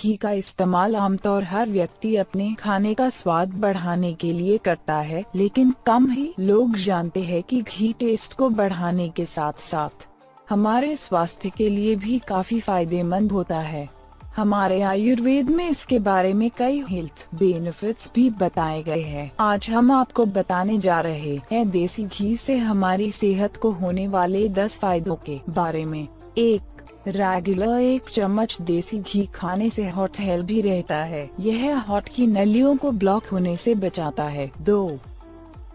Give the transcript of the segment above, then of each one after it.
घी का इस्तेमाल आमतौर हर व्यक्ति अपने खाने का स्वाद बढ़ाने के लिए करता है, लेकिन कम ही लोग जानते हैं कि घी टेस्ट को बढ़ाने के साथ साथ हमारे स्वास्थ्य के लिए भी काफी फायदेमंद होता है। हमारे आयुर्वेद में इसके बारे में कई हेल्थ बेनिफिट्स भी बताए गए हैं। आज हम आपको बताने जा रहे हैं देसी घी से हमारी सेहत को होने वाले 10 फायदों के बारे में। 1. रेगुलर 1 चम्मच देसी घी खाने से हार्ट हेल्दी रहता है। यह हार्ट की नलियों को ब्लॉक होने से बचाता है। 2.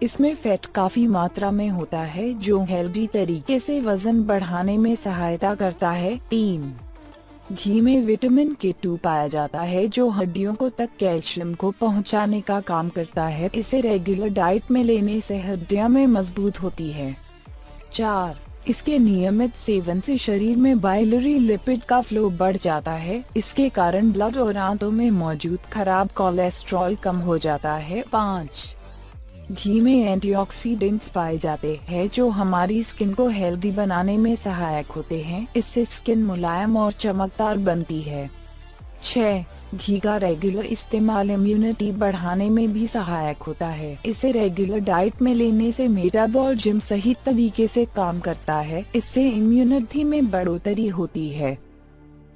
इसमें फैट काफी मात्रा में होता है जो हेल्दी तरीके से वजन बढ़ाने में सहायता करता है। 3. घी में विटामिन K2 पाया जाता है जो हड्डियों को तक कैल्शियम को पहुंचाने का काम करता है। इसे रेगुलर डाइट में लेने से हड्डियां में मजबूत होती है। 4. इसके नियमित सेवन से शरीर में बाइलरी लिपिड का फ्लो बढ़ जाता है। इसके कारण ब्लड और आंतों में मौजूद खराब कोलेस्ट्रॉल कम हो जाता है। 5. घी में एंटीऑक्सीडेंट्स पाए जाते हैं जो हमारी स्किन को हेल्दी बनाने में सहायक होते हैं। इससे स्किन मुलायम और चमकदार बनती है। 6. घी का रेगुलर इस्तेमाल इम्यूनिटी बढ़ाने में भी सहायक होता है। इसे रेगुलर डाइट में लेने से मेटाबॉलिज्म सही तरीके से काम करता है। इससे इम्यूनिटी में बढ़ोतरी होती है।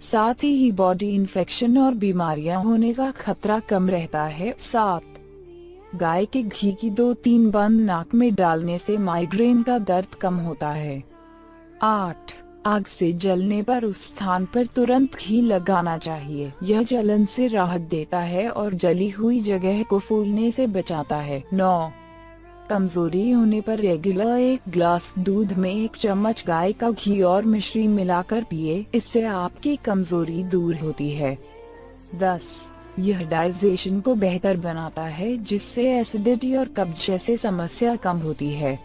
साथ ही बॉडी इन्फेक्शन और बीमारियां होने का खतरा कम रहता है। 7. गाय के घी की 2-3 बूंद नाक में डालने से माइग्रेन का दर्द कम होता है। 8. आग से जलने पर उस स्थान पर तुरंत घी लगाना चाहिए। यह जलन से राहत देता है और जली हुई जगह को फूलने से बचाता है। 9. कमजोरी होने पर रेगुलर 1 ग्लास दूध में 1 चम्मच गाय का घी और मिश्री मिलाकर पिए। इससे आपकी कमजोरी दूर होती है। 10. यह डाइजेशन को बेहतर बनाता है जिससे एसिडिटी और कब्ज जैसे समस्या कम होती है।